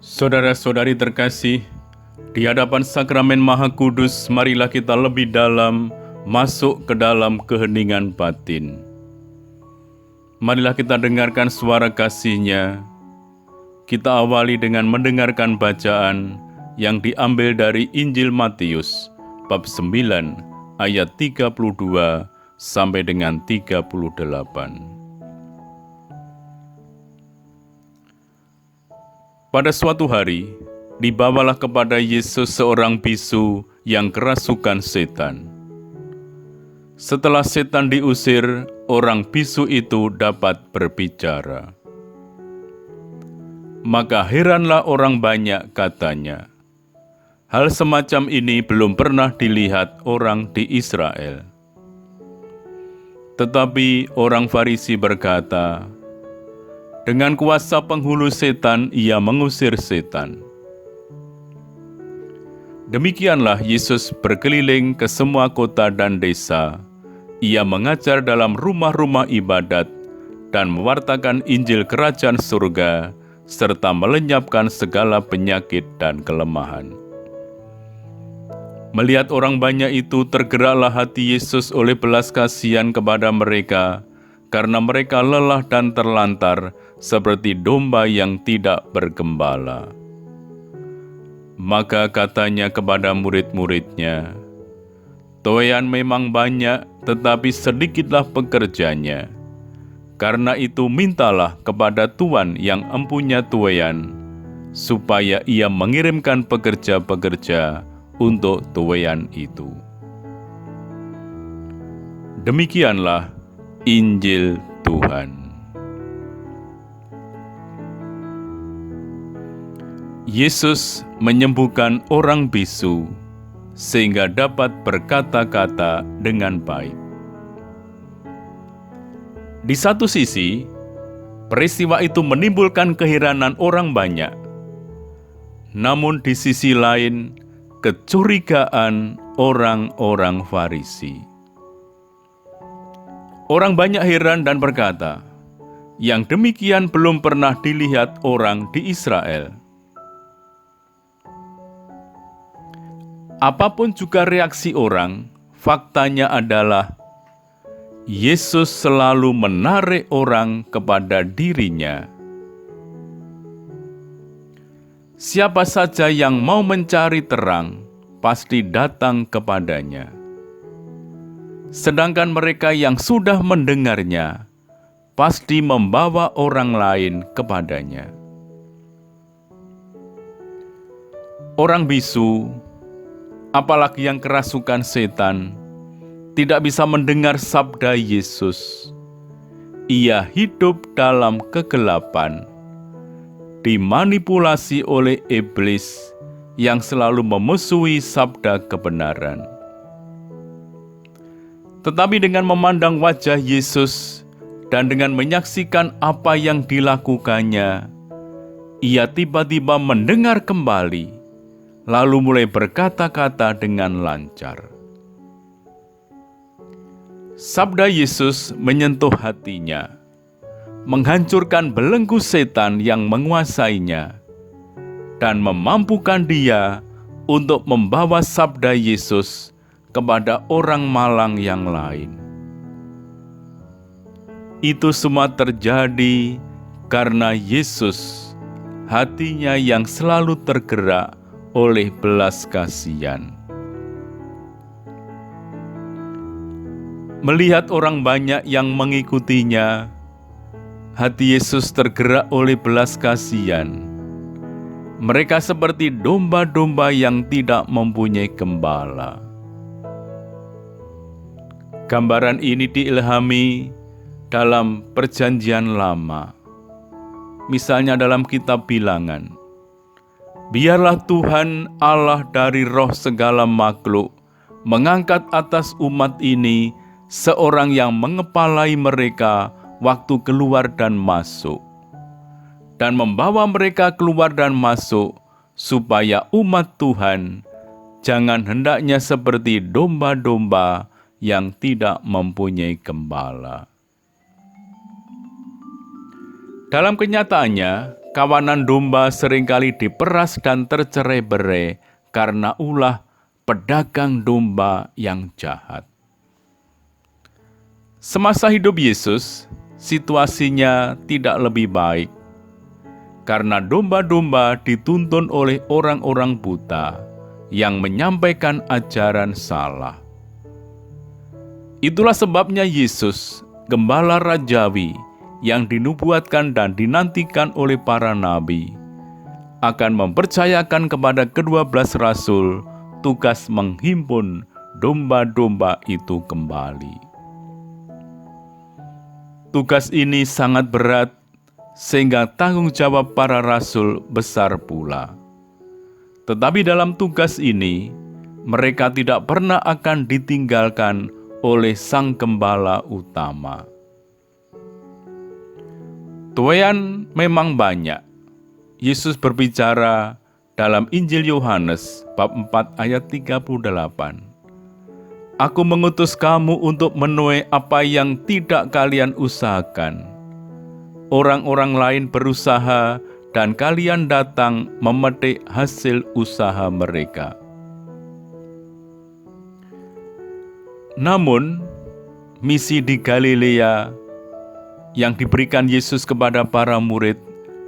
Saudara-saudari terkasih, di hadapan sakramen Maha Kudus, marilah kita lebih dalam masuk ke dalam keheningan batin. Marilah kita dengarkan suara kasih-Nya. Kita awali dengan mendengarkan bacaan yang diambil dari Injil Matius, bab 9, ayat 32 sampai dengan 38. Pada suatu hari, dibawalah kepada Yesus seorang bisu yang kerasukan setan. Setelah setan diusir, orang bisu itu dapat berbicara. Maka heranlah orang banyak, katanya. Hal semacam ini belum pernah dilihat orang di Israel. Tetapi orang Farisi berkata, dengan kuasa penghulu setan, ia mengusir setan. Demikianlah Yesus berkeliling ke semua kota dan desa. Ia mengajar dalam rumah-rumah ibadat dan mewartakan Injil Kerajaan Surga, serta melenyapkan segala penyakit dan kelemahan. Melihat orang banyak itu, tergeraklah hati Yesus oleh belas kasihan kepada mereka, karena mereka lelah dan terlantar, seperti domba yang tidak bergembala. Maka katanya kepada murid-muridnya, "Tuaian memang banyak, tetapi sedikitlah pekerjanya. Karena itu mintalah kepada Tuan yang empunya tuaian, supaya ia mengirimkan pekerja-pekerja untuk tuaian itu." Demikianlah Injil Tuhan. Yesus menyembuhkan orang bisu sehingga dapat berkata-kata dengan baik. Di satu sisi, peristiwa itu menimbulkan keheranan orang banyak. Namun di sisi lain, kecurigaan orang-orang Farisi. Orang banyak heran dan berkata, yang demikian belum pernah dilihat orang di Israel. Apapun juga reaksi orang, faktanya adalah Yesus selalu menarik orang kepada dirinya. Siapa saja yang mau mencari terang, pasti datang kepadanya. Sedangkan mereka yang sudah mendengarnya, pasti membawa orang lain kepadanya. Orang bisu, apalagi yang kerasukan setan, tidak bisa mendengar sabda Yesus. Ia hidup dalam kegelapan, dimanipulasi oleh iblis yang selalu memusuhi sabda kebenaran. Tetapi dengan memandang wajah Yesus dan dengan menyaksikan apa yang dilakukannya, ia tiba-tiba mendengar kembali, lalu mulai berkata-kata dengan lancar. Sabda Yesus menyentuh hatinya, menghancurkan belenggu setan yang menguasainya, dan memampukan dia untuk membawa sabda Yesus kepada orang malang yang lain. Itu semua terjadi karena Yesus, hatinya yang selalu tergerak oleh belas kasihan. Melihat orang banyak yang mengikutinya, hati Yesus tergerak oleh belas kasihan. Mereka seperti domba-domba yang tidak mempunyai gembala. Gambaran ini diilhami dalam Perjanjian Lama. Misalnya dalam kitab Bilangan. Biarlah Tuhan Allah dari roh segala makhluk mengangkat atas umat ini seorang yang mengepalai mereka waktu keluar dan masuk, dan membawa mereka keluar dan masuk, supaya umat Tuhan jangan hendaknya seperti domba-domba yang tidak mempunyai gembala. Dalam kenyataannya, kawanan domba seringkali diperas dan tercerai-berai karena ulah pedagang domba yang jahat. Semasa hidup Yesus, situasinya tidak lebih baik karena domba-domba dituntun oleh orang-orang buta yang menyampaikan ajaran salah. Itulah sebabnya Yesus, Gembala Rajawi yang dinubuatkan dan dinantikan oleh para nabi, akan mempercayakan kepada ke-12 rasul tugas menghimpun domba-domba itu kembali. Tugas ini sangat berat, sehingga tanggung jawab para rasul besar pula. Tetapi dalam tugas ini, mereka tidak pernah akan ditinggalkan oleh Sang Gembala utama. Tuaian memang banyak. Yesus berbicara dalam Injil Yohanes bab 4 ayat 38. Aku mengutus kamu untuk menuai apa yang tidak kalian usahakan. Orang-orang lain berusaha dan kalian datang memetik hasil usaha mereka. Namun, misi di Galilea yang diberikan Yesus kepada para murid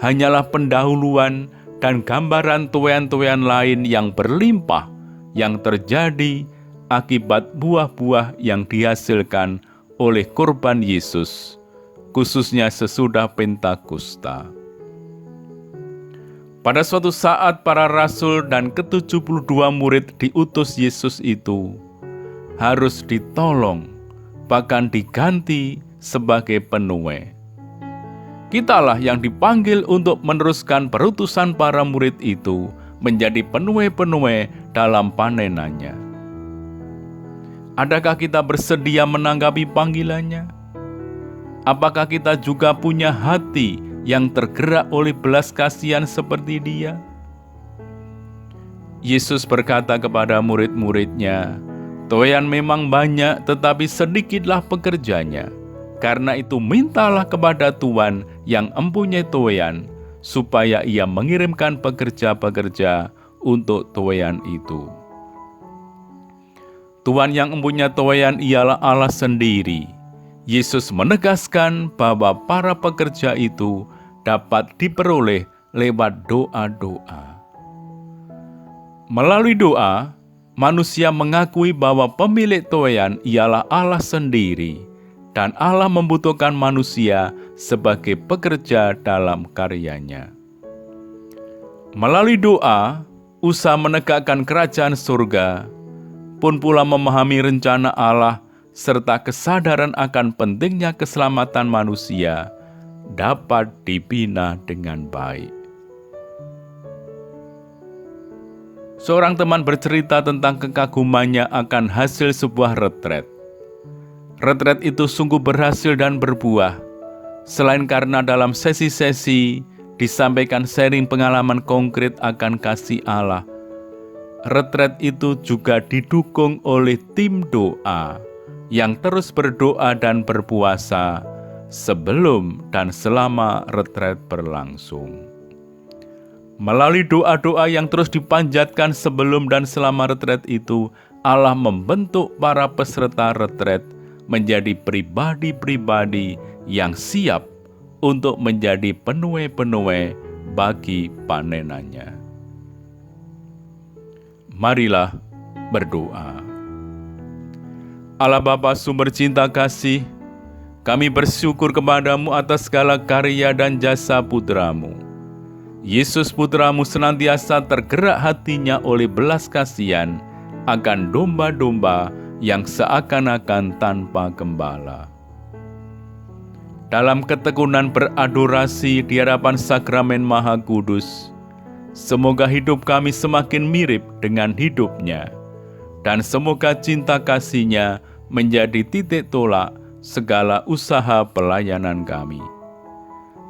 hanyalah pendahuluan dan gambaran tuaian-tuaian lain yang berlimpah yang terjadi akibat buah-buah yang dihasilkan oleh korban Yesus, khususnya sesudah Pentakosta. Pada suatu saat para rasul dan ke-72 murid diutus Yesus itu harus ditolong, bahkan diganti sebagai penuai. Kitalah yang dipanggil untuk meneruskan perutusan para murid itu menjadi penuai-penuai dalam panenannya. Adakah kita bersedia menanggapi panggilannya? Apakah kita juga punya hati yang tergerak oleh belas kasihan seperti Dia? Yesus berkata kepada murid-muridnya, "Tuaian memang banyak, tetapi sedikitlah pekerjanya. Karena itu mintalah kepada Tuhan yang empunyai tuaian, supaya Ia mengirimkan pekerja-pekerja untuk tuaian itu." Tuhan yang empunyai tuaian ialah Allah sendiri. Yesus menegaskan bahwa para pekerja itu dapat diperoleh lewat doa-doa. Melalui doa, manusia mengakui bahwa pemilik tuaian ialah Allah sendiri, dan Allah membutuhkan manusia sebagai pekerja dalam karyanya. Melalui doa, usaha menegakkan kerajaan surga, pun pula memahami rencana Allah serta kesadaran akan pentingnya keselamatan manusia dapat dibina dengan baik. Seorang teman bercerita tentang kekagumannya akan hasil sebuah retret. Retret itu sungguh berhasil dan berbuah, selain karena dalam sesi-sesi disampaikan sharing pengalaman konkret akan kasih Allah. Retret itu juga didukung oleh tim doa yang terus berdoa dan berpuasa sebelum dan selama retret berlangsung. Melalui doa-doa yang terus dipanjatkan sebelum dan selama retret itu, Allah membentuk para peserta retret menjadi pribadi-pribadi yang siap untuk menjadi penuai-penuai bagi panenannya. Marilah berdoa. Allah Bapa sumber cinta kasih, kami bersyukur kepadamu atas segala karya dan jasa putra-Mu. Yesus putra-Mu senantiasa tergerak hatinya oleh belas kasihan akan domba-domba yang seakan-akan tanpa gembala. Dalam ketekunan beradorasi di hadapan sakramen Maha Kudus, semoga hidup kami semakin mirip dengan hidupnya, dan semoga cinta kasih-Nya menjadi titik tolak segala usaha pelayanan kami.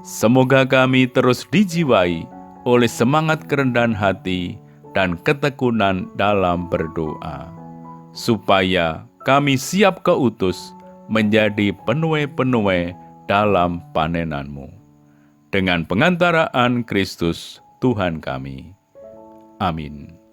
Semoga kami terus dijiwai oleh semangat kerendahan hati dan ketekunan dalam berdoa, supaya kami siap keutus menjadi penuai-penuai dalam panenan-Mu. dengan pengantaraan Kristus Tuhan kami. Amin.